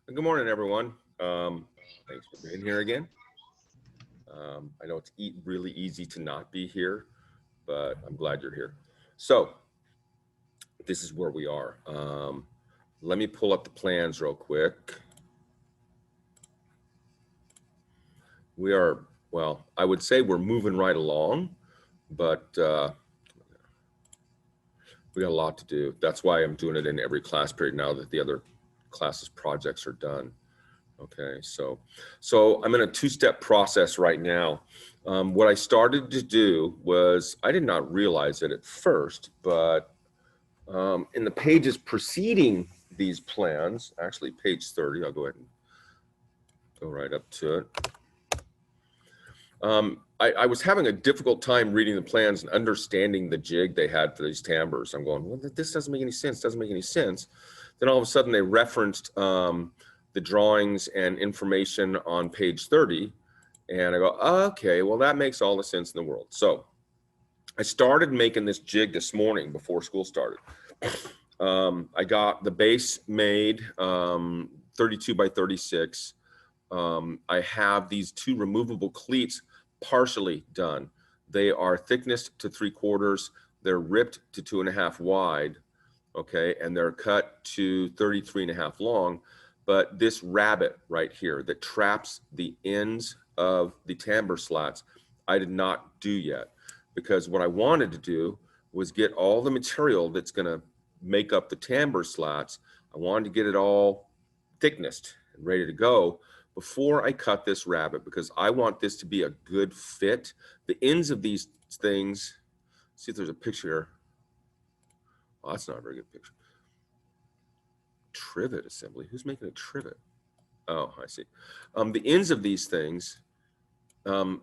Good morning, everyone. Thanks for being here again. I know it's really easy to not be here, but I'm glad you're here. So, this is where we are. Let me pull up the plans real quick. We are, well, I would say we're moving right along, but we got a lot to do. That's why I'm doing it in every class period now that the other classes projects are done. Okay, so I'm in a two-step process right now. What I started to do was I did not realize it at first, but in the pages preceding these plans, actually page 30, I'll go ahead and go right up to it. I was having a difficult time reading the plans and understanding the jig they had for these timbres. I'm going, well, this doesn't make any sense. Doesn't make any sense. Then all of a sudden they referenced the drawings and information on page 30. And I go, okay, well, that makes all the sense in the world. So I started making this jig this morning before school started. I got the base made 32 by 36. I have these two removable cleats partially done. They are thickness to 3/4. They're ripped to 2.5 wide. Okay. And they're cut to 33.5 long. But this rabbet right here that traps the ends of the timbre slats, I did not do yet, because what I wanted to do was get all the material that's going to make up the timbre slats. I wanted to get it all thicknessed and ready to go before I cut this rabbet, because I want this to be a good fit. The ends of these things, see if there's a picture here. Oh, that's not a very good picture. Trivet assembly. Who's making a trivet? Oh, I see. The ends of these things, you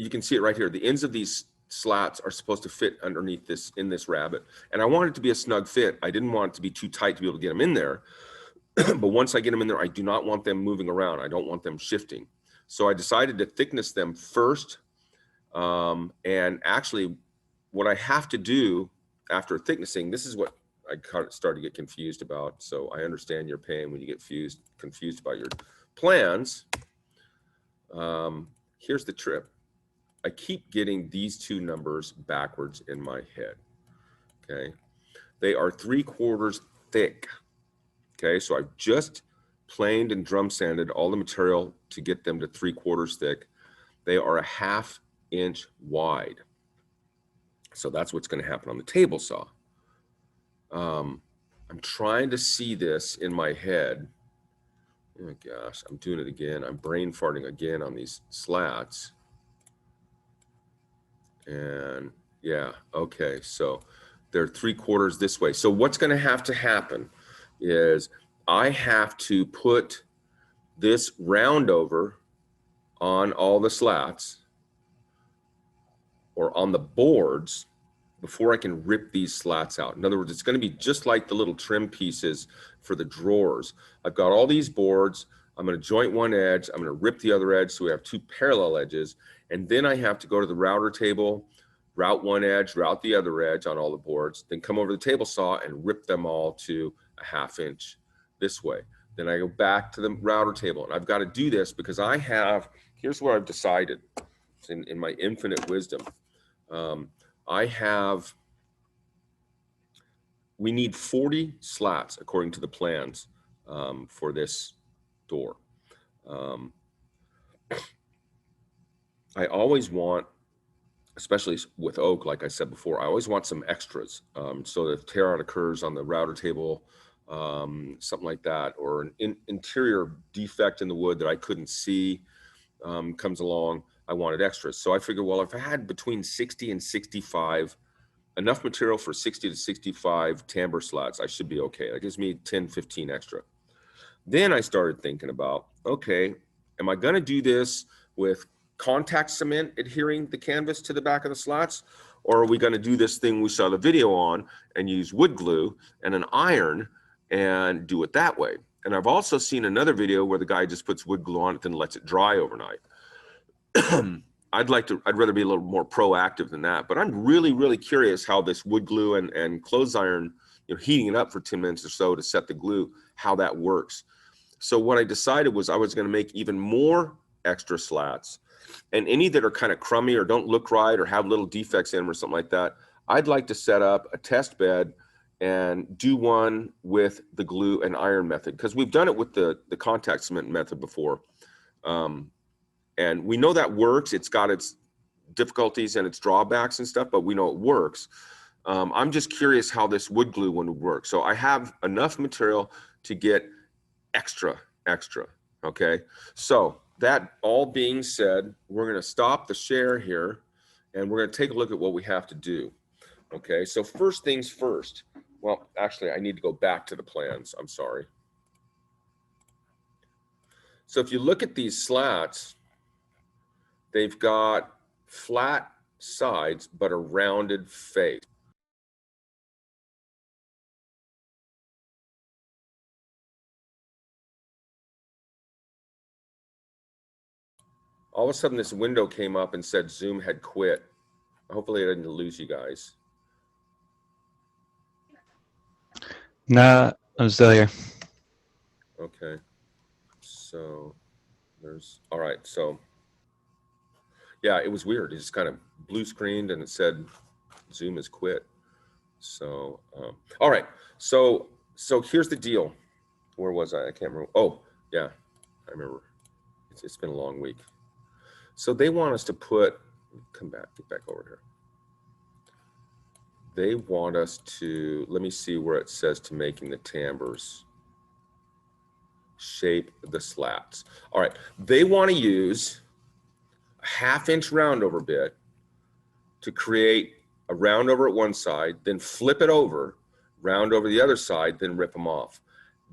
can see it right here. The ends of these slats are supposed to fit underneath this, in this rabbet. And I want it to be a snug fit. I didn't want it to be too tight to be able to get them in there. But once I get them in there, I do not want them moving around. I don't want them shifting. So I decided to thickness them first. And actually, what I have to do after thicknessing, this is what I started to get confused about. So I understand your pain when you get confused about your plans. Here's the trip. I keep getting these two numbers backwards in my head. Okay. They are 3/4 thick. Okay. So I've just planed and drum sanded all the material to get them to 3/4 thick. They are a 1/2 inch wide. So that's what's going to happen on the table saw. I'm trying to see this in my head. Oh gosh, I'm doing it again. I'm brain farting again on these slats. And yeah, okay. So they're 3/4 this way. So what's going to happen is I have to put this round over on all the slats or on the boards before I can rip these slats out. In other words, it's going to be just like the little trim pieces for the drawers. I've got all these boards. I'm going to joint one edge. I'm going to rip the other edge so we have two parallel edges. And then I have to go to the router table, route one edge, route the other edge on all the boards, then come over to the table saw and rip them all to a 1/2 inch this way. Then I go back to the router table. And I've got to do this because here's what I've decided in my infinite wisdom. We need 40 slats according to the plans for this door. I always want, especially with oak, like I said before, I always want some extras. So if tear out occurs on the router table, something like that, or an interior defect in the wood that I couldn't see comes along, I wanted extras. So I figured, well, if I had between 60 and 65, enough material for 60 to 65 timbre slats, I should be okay. That gives me 10, 15 extra. Then I started thinking about, okay, am I going to do this with contact cement adhering the canvas to the back of the slats? Or are we going to do this thing we saw the video on and use wood glue and an iron and do it that way? And I've also seen another video where the guy just puts wood glue on it and lets it dry overnight. I'd rather be a little more proactive than that, but I'm really, really curious how this wood glue and clothes iron, heating it up for 10 minutes or so to set the glue, how that works. So what I decided was I was going to make even more extra slats, and any that are kind of crummy or don't look right or have little defects in them or something like that, I'd like to set up a test bed and do one with the glue and iron method, because we've done it with the contact cement method before. And we know that works. It's got its difficulties and its drawbacks and stuff, but we know it works. I'm just curious how this wood glue one would work. So I have enough material to get extra, okay? So that all being said, we're gonna stop the share here and we're gonna take a look at what we have to do, okay? So first things first. Well, actually, I need to go back to the plans. I'm sorry. So if you look at these slats, they've got flat sides, but a rounded face. All of a sudden, this window came up and said Zoom had quit. Hopefully I didn't lose you guys. Nah, I'm still here. Okay. So there's, all right. So yeah, it was weird. It just kind of blue screened and it said Zoom has quit. So, all right. So here's the deal. Where was I? I can't remember. Oh, yeah, I remember. It's been a long week. So they want us to put, get back over here. They want us to, let me see where it says to making the timbers shape the slats. All right, they want to use a 1/2 inch round over bit to create a round over at one side, then flip it over, round over the other side, then rip them off.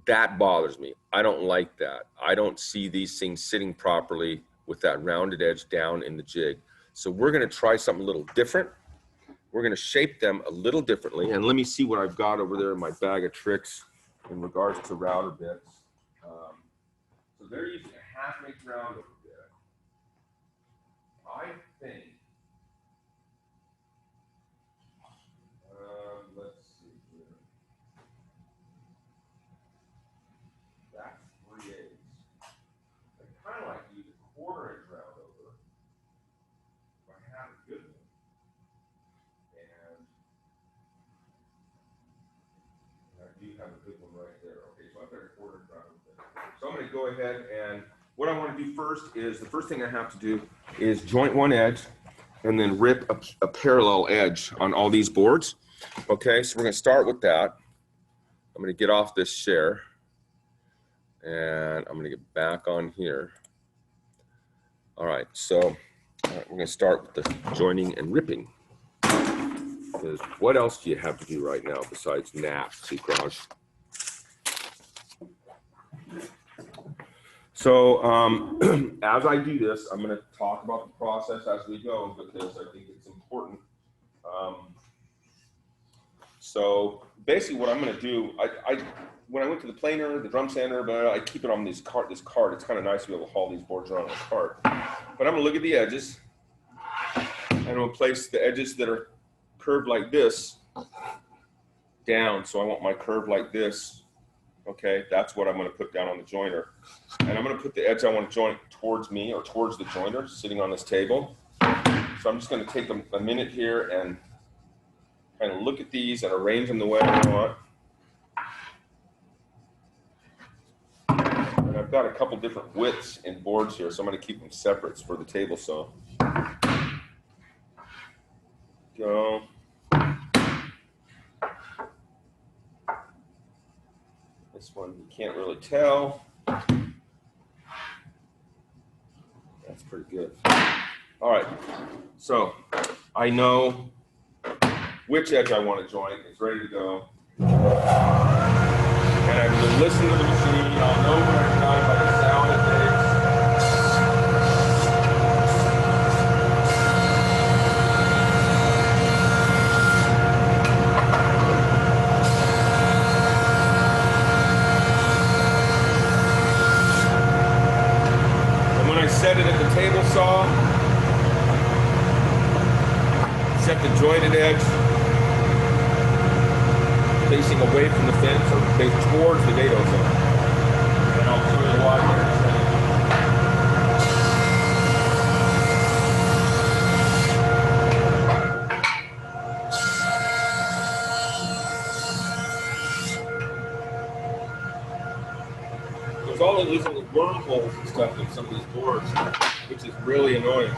That bothers me. I don't like that. I don't see these things sitting properly with that rounded edge down in the jig. So we're going to try something a little different. We're going to shape them a little differently. And let me see what I've got over there in my bag of tricks in regards to router bits. So they're using a 1/2 inch round over bit. I think, let's see here. That's 3/8. I kind of like to use a 1/4 inch round over if I have a good one. And I do have a good one right there. Okay, so I've got a 1/4 inch round over. So I'm going to go ahead and what I want to do first is the first thing I have to do is joint one edge and then rip a parallel edge on all these boards. Okay, so we're going to start with that. I'm going to get off this share and I'm going to get back on here. All right, so we're going to start with the joining and ripping. Because what else do you have to do right now besides nap, Sucraj? So as I do this, I'm going to talk about the process as we go because I think it's important. So basically what I'm going to do, when I went to the planer, the drum sander, but I keep it on this cart. It's kind of nice to be able to haul these boards around on the cart. But I'm going to look at the edges and I'm going to place the edges that are curved like this down. So I want my curve like this. Okay, that's what I'm going to put down on the joiner. And I'm going to put the edge I want to joint towards me or towards the joiner sitting on this table. So I'm just going to take a minute here and kind of look at these and arrange them the way I want. And I've got a couple different widths in boards here, so I'm going to keep them separate for the table saw. Go. This one you can't really tell. That's pretty good. All right, so I know which edge I want to join. It's ready to go. And I'm going to listen to the machine. I'll know when I'm done by the sound it makes. Set it at the table saw, set the jointed edge facing away from the fence or face towards the dado zone. And I'll There's all these little wormholes and stuff in some of these boards, which is really annoying.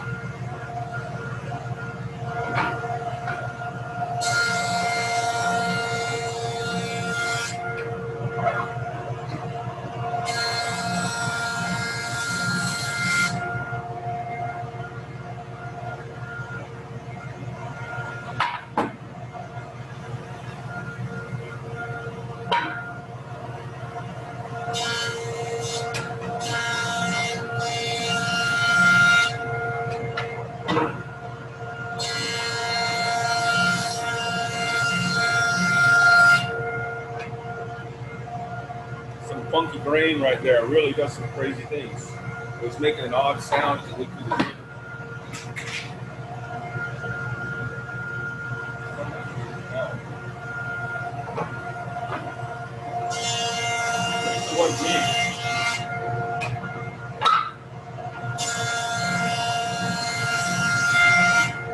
Some funky grain right there. It really does some crazy things. It was making an odd sound as it went through the speaker. One G.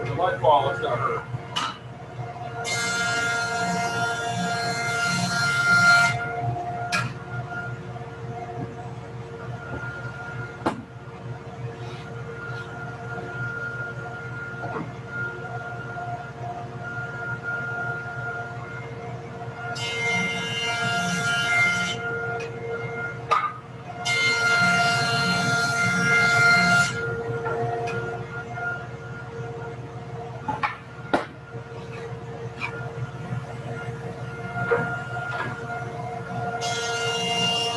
The light ball, it's not hurt.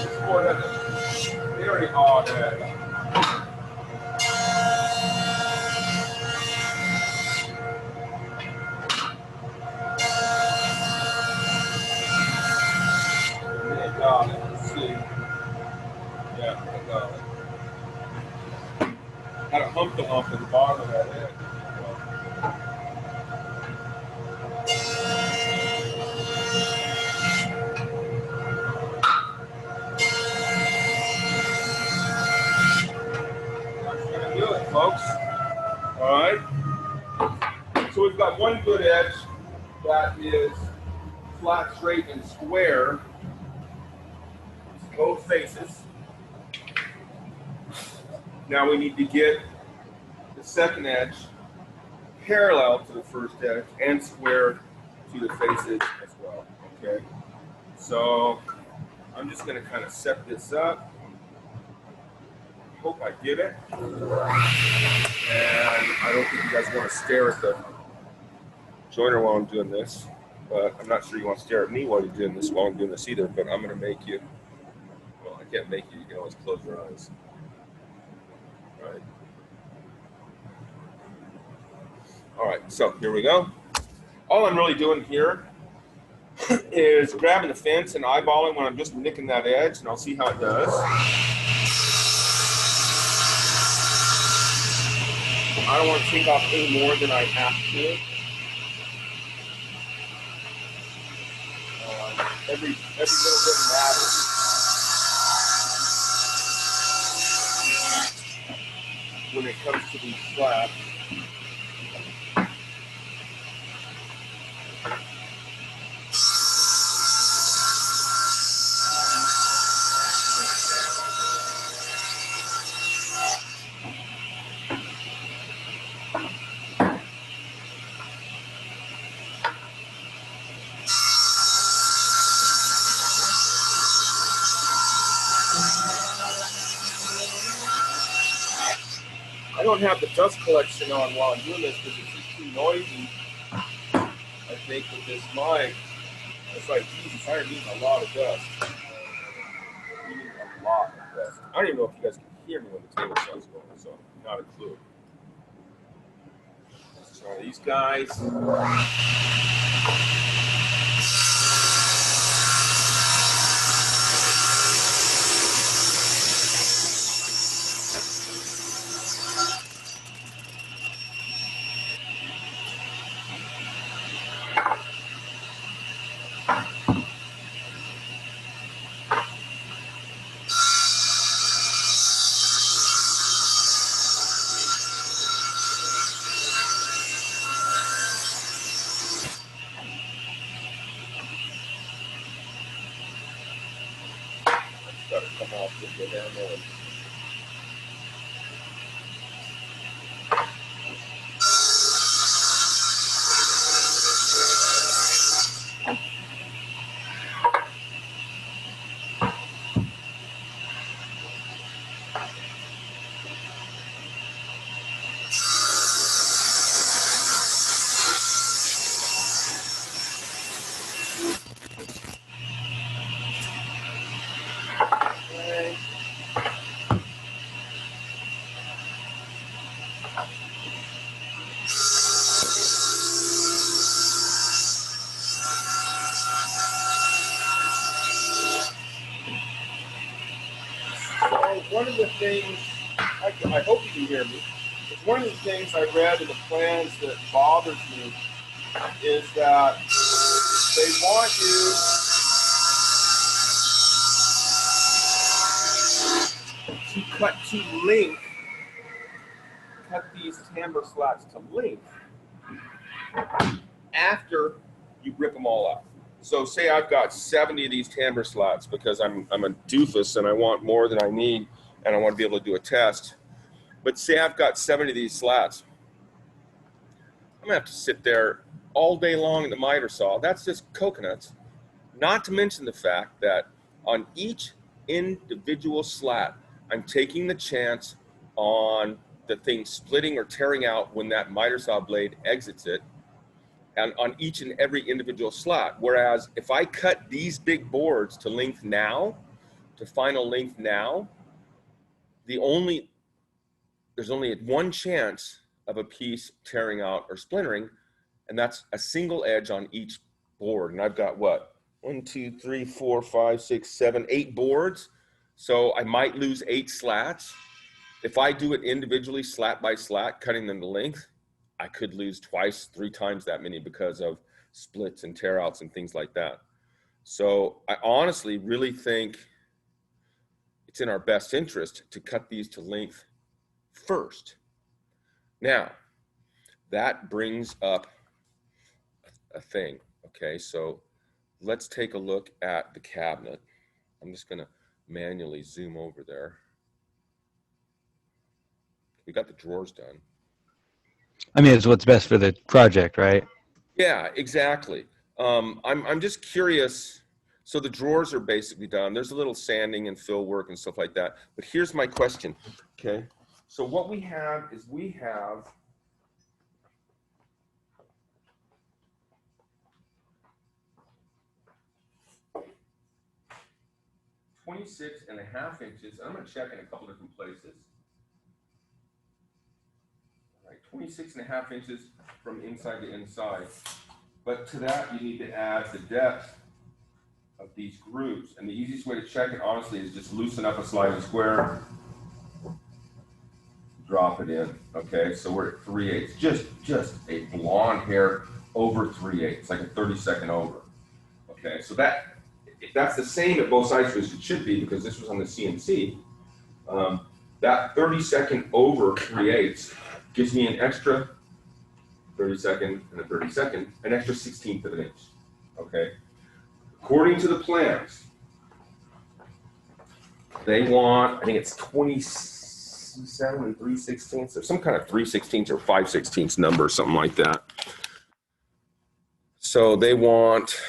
This board has a very odd edge. I got it. Let's see. Yeah, I got it. Had a hump to hump at the bottom of that edge. That's gonna do it, folks. All right. So we've got one good edge that is flat, straight, and square. Both faces. Now we need to get the second edge parallel to the first edge and square to the faces as well. Okay. So I'm just going to kind of set this up. Hope I get it. And I don't think you guys want to stare at the joiner while I'm doing this, but I'm not sure you want to stare at me while you're doing this, while I'm doing this either, but I'm going to make you, well, I can't make you, you can always close your eyes. Right. All right, so here we go. All I'm really doing here is grabbing the fence and eyeballing when I'm just nicking that edge, and I'll see how it does. I don't want to take off any more than I have to. Every little bit matters. When it comes to these slabs. I don't have the dust collection on while I'm doing this because it's just too noisy. I think with this mic, it's like, Jesus, I am eating a lot of dust. Eating a lot of dust. I don't even know if you guys can hear me when the table starts going, so not a clue. So these guys. things, I hope you can hear me. It's one of the things I read in the plans that bothers me is that they want you to cut these timber slats to length after you rip them all up. So say I've got 70 of these timber slats because I'm a doofus and I want more than I need and I want to be able to do a test. But say I've got 70 of these slats. I'm gonna have to sit there all day long in the miter saw. That's just coconuts. Not to mention the fact that on each individual slat, I'm taking the chance on the thing splitting or tearing out when that miter saw blade exits it, and on each and every individual slat. Whereas if I cut these big boards to length now, to final length now, there's only one chance of a piece tearing out or splintering, and that's a single edge on each board. And I've got what? 1, 2, 3, 4, 5, 6, 7, 8 boards. So I might lose 8 slats. If I do it individually, slat by slat, cutting them to length, I could lose 2, 3 times that many because of splits and tear outs and things like that. So I honestly really think it's in our best interest to cut these to length first. Now, that brings up a thing. Okay, so let's take a look at the cabinet. I'm just gonna manually zoom over there. We got the drawers done. I mean, it's what's best for the project, right? Yeah, exactly. I'm just curious. So the drawers are basically done. There's a little sanding and fill work and stuff like that. But here's my question. Okay, so what we have is we have 26.5 inches. I'm going to check in a couple different places. All right, 26.5 inches from inside to inside. But to that, you need to add the depth of these grooves. And the easiest way to check it, honestly, is just loosen up a sliding square, drop it in. Okay, so we're at 3/8. Just a blonde hair over 3/8. It's like a 30-second over. Okay, so if that's the same at both sides as it should be, because this was on the CNC, that 30-second over 3/8 gives me an extra 30-second and a 30-second, an extra 1/16 of an inch. Okay, according to the plans, they want, I think it's 27 3/16, or some kind of 3/16 or 5/16 number, something like that. So they want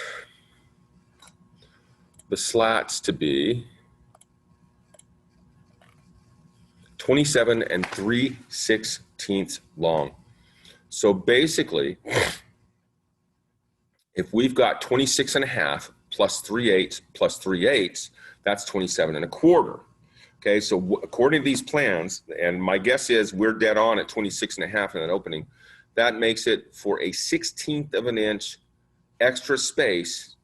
the slats to be 27 3/16 long. So basically, if we've got 26.5 plus 3/8 plus 3/8, that's 27.25. Okay, so according to these plans, and my guess is we're dead on at 26.5 in an opening, that makes it for a 1/16 of an inch extra space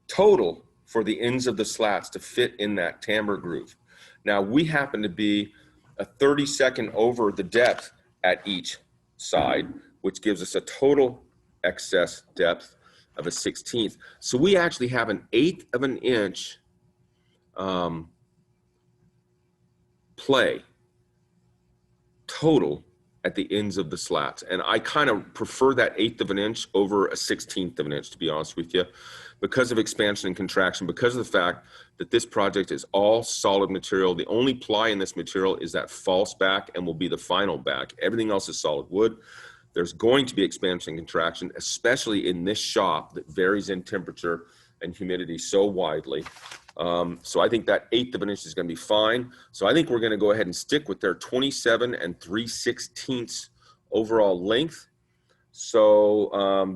total for the ends of the slats to fit in that timber groove. Now, we happen to be a 30-second over the depth at each side, which gives us a total excess depth of a 1/16. So we actually have an 1/8 of an inch play total at the ends of the slats. And I kind of prefer that 1/8 of an inch over a 1/16 of an inch, to be honest with you, because of expansion and contraction, because of the fact that this project is all solid material. The only ply in this material is that false back and will be the final back. Everything else is solid wood. There's going to be expansion and contraction, especially in this shop that varies in temperature and humidity so widely. So I think that 1/8 of an inch is going to be fine. So I think we're going to go ahead and stick with their 27 3/16 overall length. So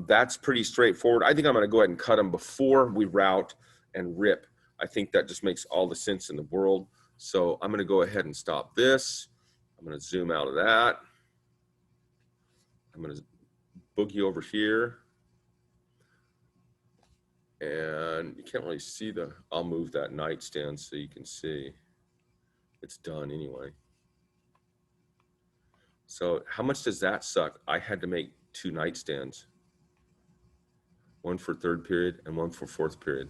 that's pretty straightforward. I think I'm going to go ahead and cut them before we route and rip. I think that just makes all the sense in the world. So I'm going to go ahead and stop this. I'm going to zoom out of that. I'm going to boogie over here. And you can't really see I'll move that nightstand so you can see. It's done anyway. So how much does that suck? I had to make 2 nightstands, one for third period and one for fourth period.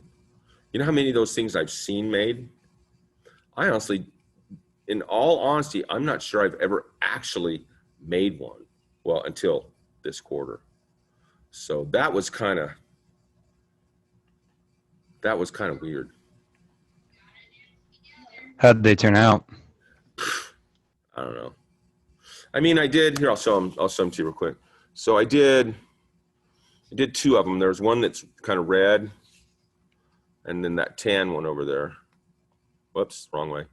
You know how many of those things I've seen made? I honestly, in all honesty, I'm not sure I've ever actually made one. Well, until this quarter. So that was kind of weird. How did they turn out? I don't know. I mean, I did here. I'll show them to you real quick. So I did 2 of them. There's one that's kind of red, and then that tan one over there. Whoops, wrong way.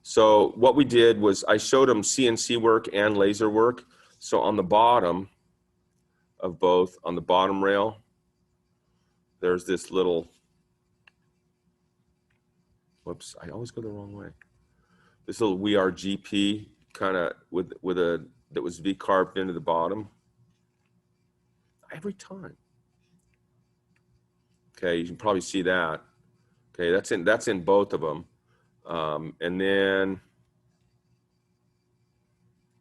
So what we did was I showed them CNC work and laser work. So on the bottom of both, on the bottom rail, there's this little, whoops, I always go the wrong way. This little We Are GP kind of with a, that was V-carved into the bottom. Every time. Okay, you can probably see that. Okay, that's in both of them. And then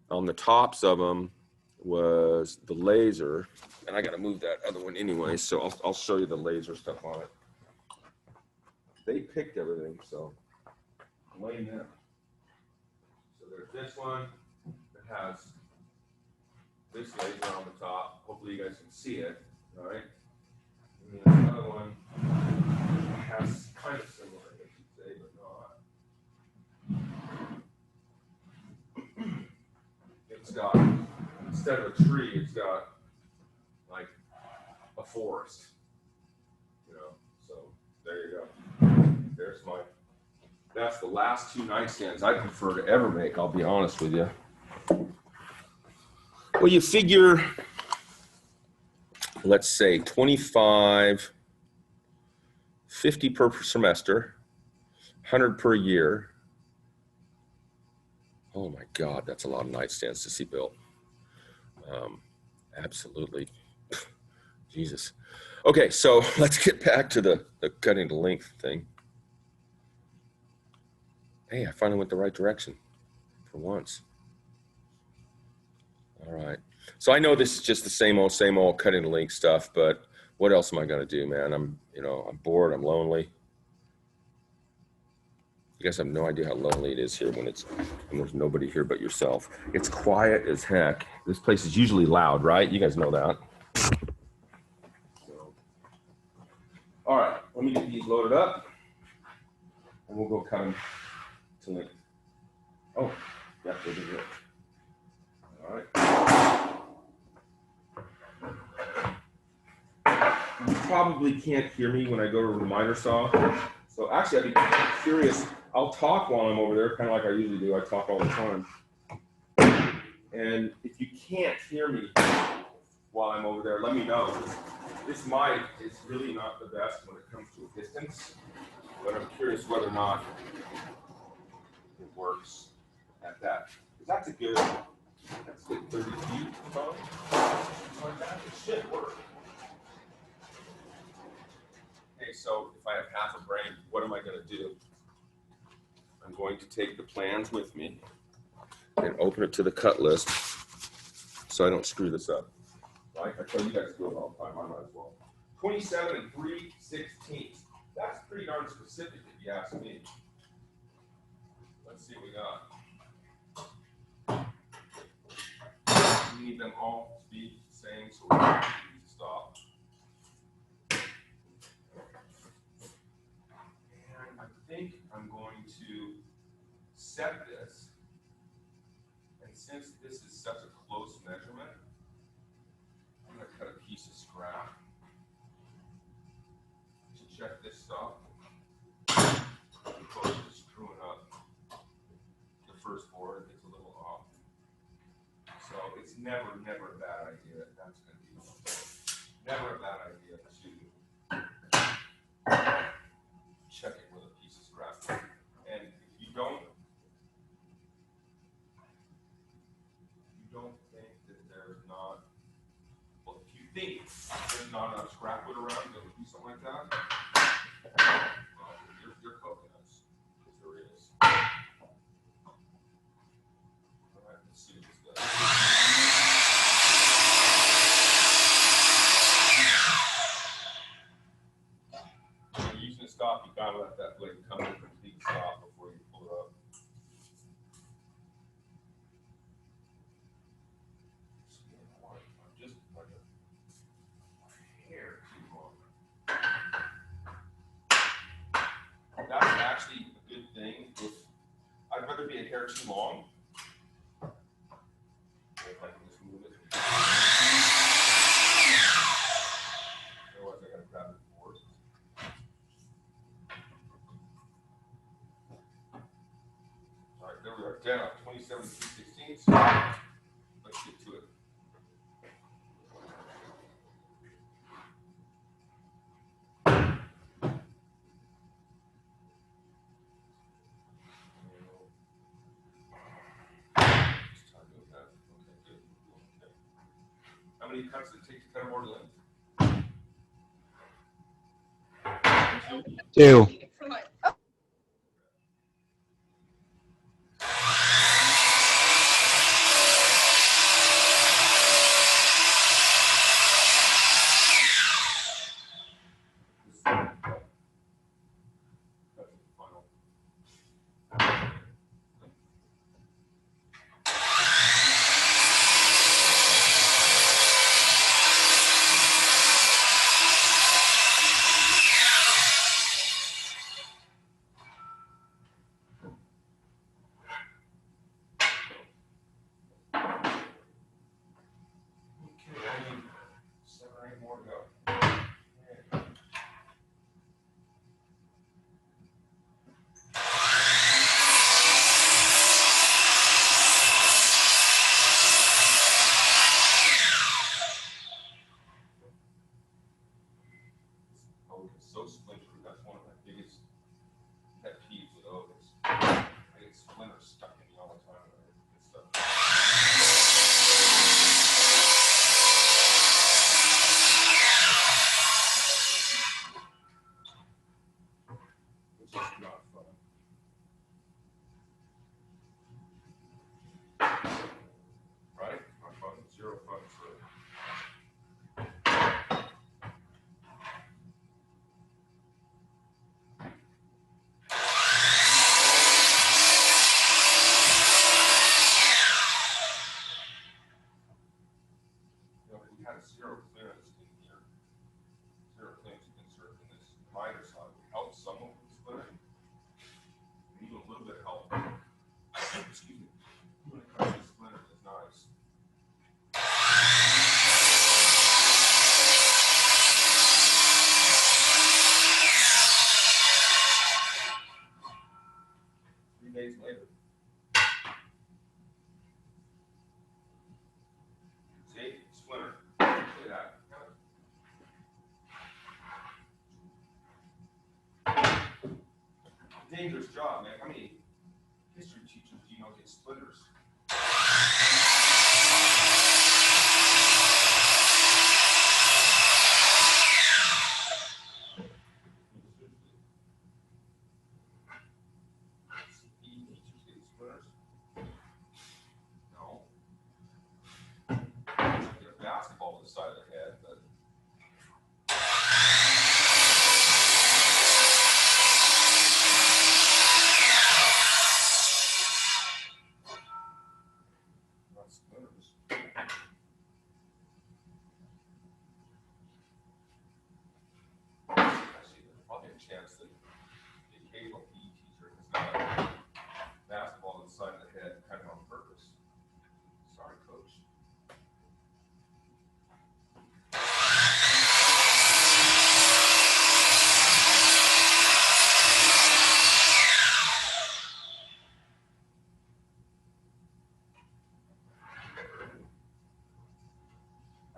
on the tops of them was the laser, and I got to move that other one anyway, so I'll show you the laser stuff on it. They picked everything, so I'm laying that. So there's this one that has this laser on the top. Hopefully you guys can see it, all right? And then the other one has kind of similar, I guess you'd say, but not. It's got, instead of a tree, it's got like a forest, you know, so there you go. There's that's the last 2 nightstands I prefer to ever make, I'll be honest with you. Well, you figure, let's say 25, 50 per semester, 100 per year. Oh my God, that's a lot of nightstands to see built. Absolutely. Jesus. Okay, so let's get back to the cutting to length thing. Hey, I finally went the right direction for once. All right. So I know this is just the same old cutting to length stuff, but what else am I going to do, man? I'm bored. I'm lonely. You guys have no idea how lonely it is here when there's nobody here but yourself. It's quiet as heck. This place is usually loud, right? You guys know that. So, all right, let me get these loaded up, and we'll go cut them to length. Oh, yeah, they're good. All right. You probably can't hear me when I go to the miter saw. So actually, I'd be curious. I'll talk while I'm over there, kind of like I usually do. I talk all the time. And if you can't hear me while I'm over there, let me know. This mic is really not the best when it comes to a distance, but I'm curious whether or not it works at that. Because that's a good 30 feet, probably. Like that, it should work. Okay, so if I have half a brain, what am I going to do? I'm going to take the plans with me and open it to the cut list so I don't screw this up. Right? I tell you guys to do it all the time, I might as well. 27 3/16. That's pretty darn specific if you ask me. Let's see what we got. We need them all to be the same, so we're going to stop. And I think I'm going to set this, and since this is such a close measurement, I'm going to cut a piece of scrap to check this stuff. I'm close to screwing up the first board. It's a little off. So it's never a bad idea. That's going to be never a bad idea to check it with a piece of scrap. And if you don't think that there's not, well, if you think there's not enough scrap wood around that would do something like that, well, you're coconuts, because there is. see what this does. When you're using a stop, you gotta let that blade come to a complete stop before you pull it up. Just like a hair too long. That's actually a good thing. If I'd rather be a hair too long. If I can just move it. Otherwise, I gotta grab it forward. All right, there we are. Down 27 2/16. Let's get to it. How many cuts does it take to cut a board length? 2. That's the final. Okay, I need 7 or 8 more to go. Okay. Oak is so splintery. That's one of my biggest pet peeves with oak is I get splinters stuck in me all the time. And I get stuff. Which is not fun. Right? Not fun. 0 fun. So. We had a 0 clearance in here. 0 clearance insert in this miter side would help someone with splintering. Even a little bit of help. Excuse me. When it comes to splinters, it's nice. Days later. See? Splinter. Look at that. Dangerous job, man. How many history teachers do you know get splinters? PE teachers get splinters? No. Get a basketball to the side of the head, but not splinters. Actually, there's probably a chance that the occasional PE teacher has got a basketball to the side of the head kind of on purpose. Sorry, coach.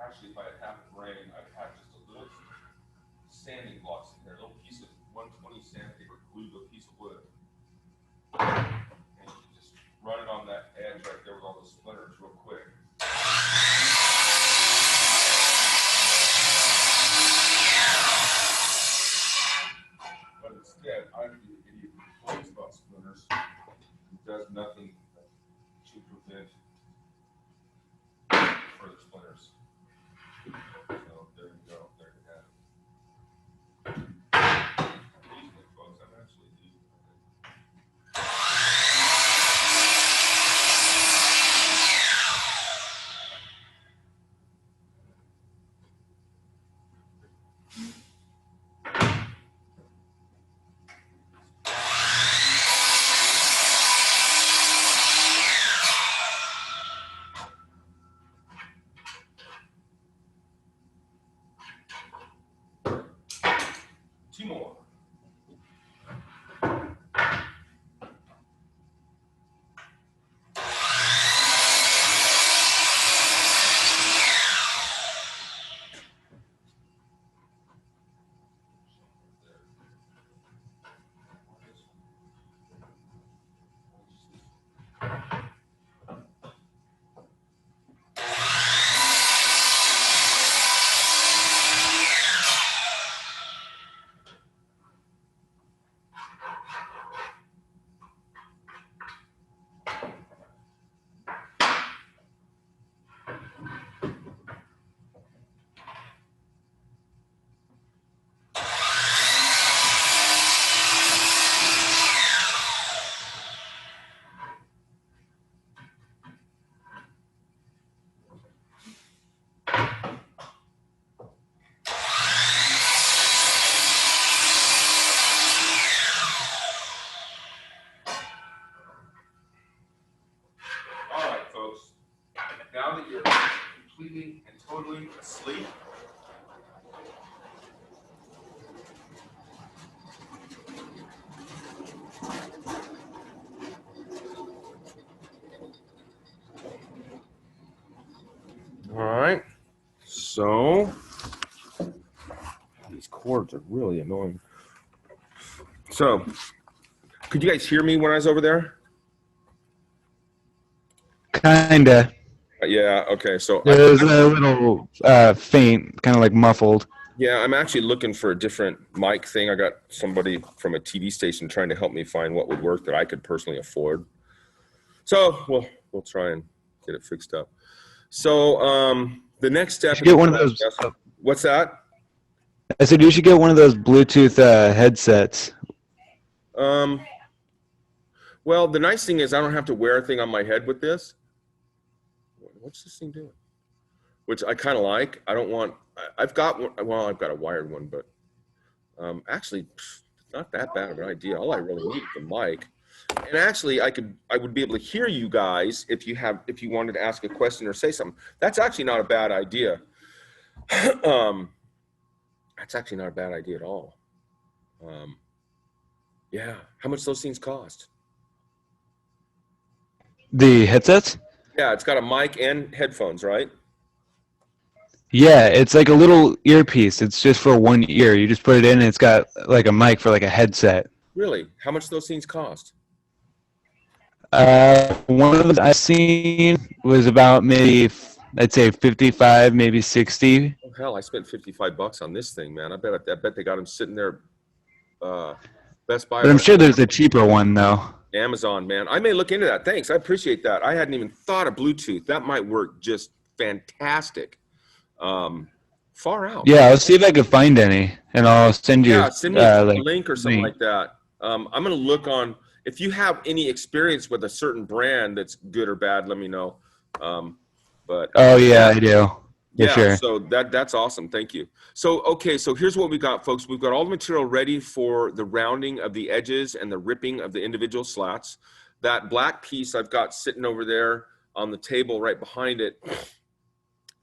Actually, if I had half a brain, I'd have just a little sanding blocks in there, a little piece of 120 sandpaper glued to a piece of wood. And you can just run it on that edge right there with all those splinters real quick. But instead, I'm the idiot who complains about splinters, who does nothing to prevent now that you're completely and totally asleep, all right. So these cords are really annoying. So, could you guys hear me when I was over there? Kinda. Yeah. Okay. So It was a little faint, kind of like muffled. yeah, I'm actually looking for a different mic thing. I got somebody from a TV station trying to help me find what would work that I could personally afford. So we'll try and get it fixed up. So the next You step. should get one of those. What's that? I said you should get one of those Bluetooth headsets. Um, well, the nice thing is I don't have to wear a thing on my head with this. What's this thing doing? Which I kind of like. I don't want. I've got one. Well, I've got a wired one, but actually, it's not that bad of an idea. All I really need is the mic. And actually, I would be able to hear you guys if you wanted to ask a question or say something. That's actually not a bad idea. That's actually not a bad idea at all. Yeah. How much those things cost? The headsets? Yeah, it's got a mic and headphones, right? Yeah, it's like a little earpiece. It's just for one ear. You just put it in, and it's got like a mic for like a headset. Really? How much those things cost? One of the I've seen was about maybe, I'd say 55, maybe 60. Oh, hell, I spent $55 on this thing, man. I bet they got them sitting there. Best Buy. But I'm sure there's a cheaper one though. Amazon, man. I may look into that. Thanks. I appreciate that. I hadn't even thought of Bluetooth. That might work just fantastic. Far out. Yeah, I'll see if I can find any, and I'll send you. Yeah, send me a like, link or something like that. I'm going to look on. If you have any experience with a certain brand that's good or bad, let me know. But oh yeah, I do. For yeah, sure. so that's awesome. Thank you. So, okay, so here's what we got, folks. We've got all the material ready for the rounding of the edges and the ripping of the individual slats. That black piece I've got sitting over there on the table right behind it,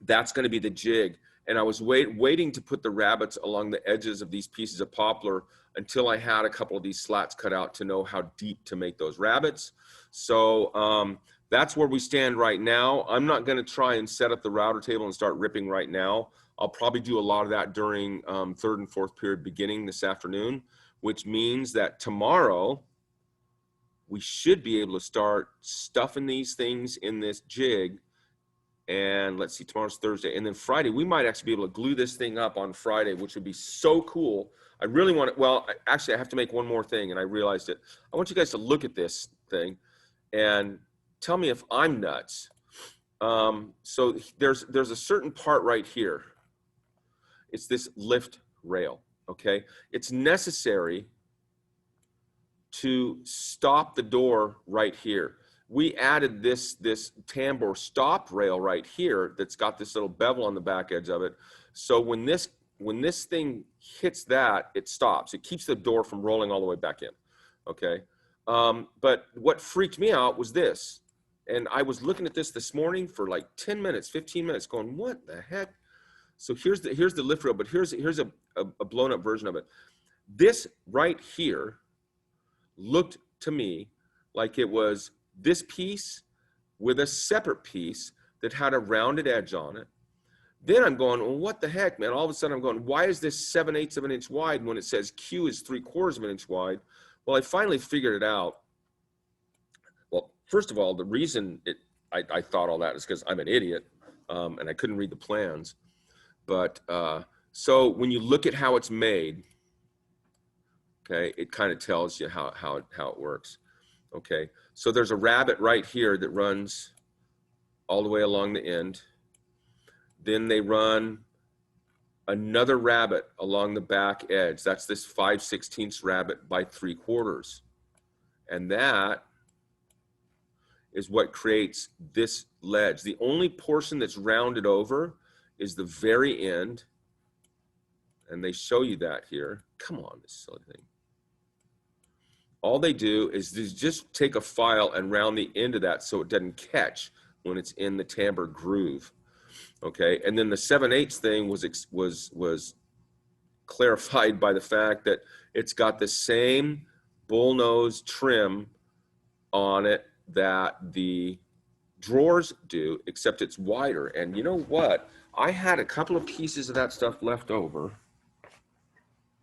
that's going to be the jig. And I was waiting to put the rabbets along the edges of these pieces of poplar until I had a couple of these slats cut out to know how deep to make those rabbets. So that's where we stand right now. I'm not going to try and set up the router table and start ripping right now. I'll probably do a lot of that during third and fourth period beginning this afternoon, which means that tomorrow we should be able to start stuffing these things in this jig. And let's see, tomorrow's Thursday. And then Friday, we might actually be able to glue this thing up on Friday, which would be so cool. I really want it. Well, actually, I have to make one more thing, and I realized it. I want you guys to look at this thing and tell me if I'm nuts. So there's a certain part right here. It's this lift rail, okay? It's necessary to stop the door right here. We added this tambour stop rail right here that's got this little bevel on the back edge of it. So when this thing hits that, it stops. It keeps the door from rolling all the way back in, okay? But what freaked me out was this. And I was looking at this morning for like 10 minutes, 15 minutes going, what the heck? So here's the lift rail, but here's a blown up version of it. This right here looked to me like it was this piece with a separate piece that had a rounded edge on it. Then I'm going, well, what the heck, man? All of a sudden I'm going, why is this 7/8 of an inch wide when it says Q is 3/4 of an inch wide? Well, I finally figured it out. Well, first of all, the reason I thought all that is because I'm an idiot and I couldn't read the plans. But so when you look at how it's made, okay, it kind of tells you how it works. Okay, so there's a rabbet right here that runs all the way along the end. Then they run another rabbet along the back edge. That's this 5/16 rabbet by 3/4. And that is what creates this ledge. The only portion that's rounded over is the very end. And they show you that here. Come on, this silly thing. All they do is just take a file and round the end of that so it doesn't catch when it's in the timber groove. Okay, and then the 7/8 thing was clarified by the fact that it's got the same bullnose trim on it that the drawers do, except it's wider. And you know what? I had a couple of pieces of that stuff left over,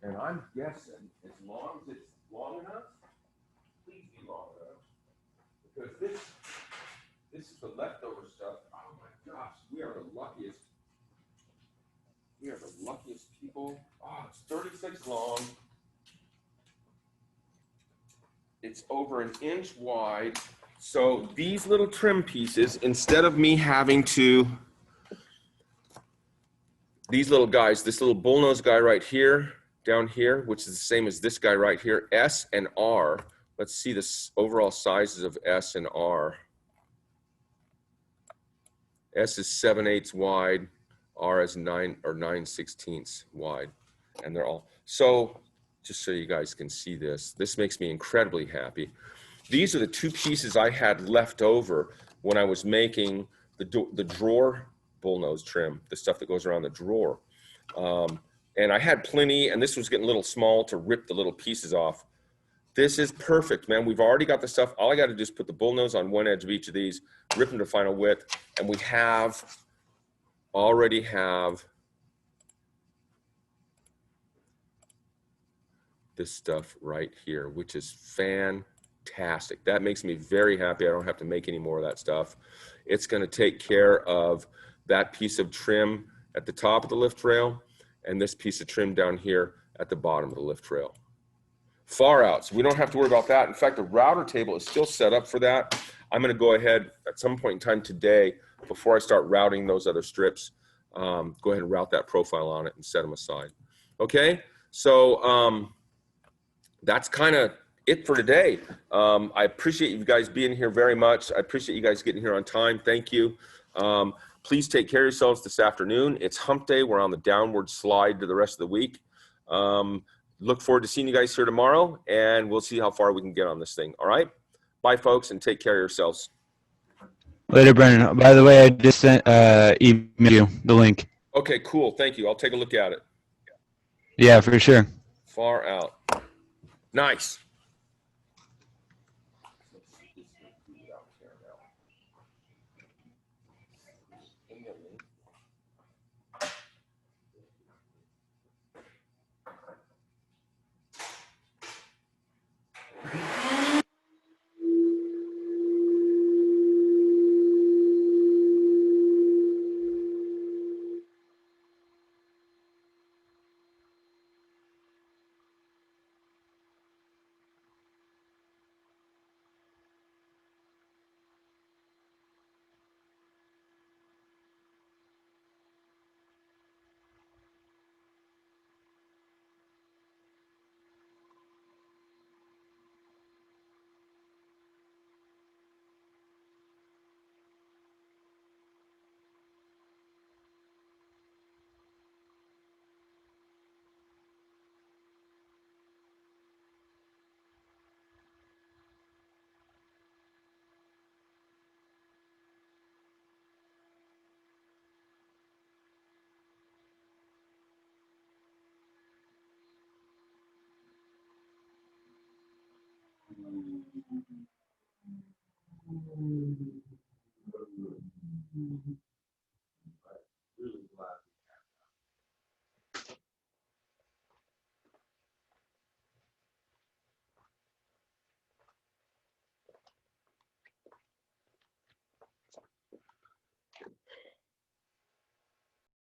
and I'm guessing as long as it's long enough, please be long enough, because this is the leftover stuff. Oh my gosh, we are the luckiest. We are the luckiest people. Oh, it's 36 long. It's over an inch wide. So these little trim pieces, instead of me having to, these little guys, this little bullnose guy right here, down here, which is the same as this guy right here, S and R. Let's see the overall sizes of S and R. S is 7/8 wide, R is 9/16 wide, and they're all, so just so you guys can see this makes me incredibly happy. These are the two pieces I had left over when I was making the drawer bullnose trim, the stuff that goes around the drawer. And I had plenty, and this was getting a little small to rip the little pieces off. This is perfect, man. We've already got the stuff. All I got to do is put the bullnose on one edge of each of these, rip them to final width, and we already have this stuff right here, which is fantastic. That makes me very happy. I don't have to make any more of that stuff. It's going to take care of that piece of trim at the top of the lift rail and this piece of trim down here at the bottom of the lift rail. Far out, so we don't have to worry about that. In fact, the router table is still set up for that. I'm going to go ahead at some point in time today, before I start routing those other strips, go ahead and route that profile on it and set them aside. Okay, so that's kind of it for today. I appreciate you guys being here very much. I appreciate you guys getting here on time. Thank you. Please take care of yourselves this afternoon. It's hump day. We're on the downward slide to the rest of the week. Look forward to seeing you guys here tomorrow, and we'll see how far we can get on this thing. All right? Bye, folks, and take care of yourselves. Later, Brennan. By the way, I just sent email you the link. Okay, cool. Thank you. I'll take a look at it. Yeah, for sure. Far out. Nice.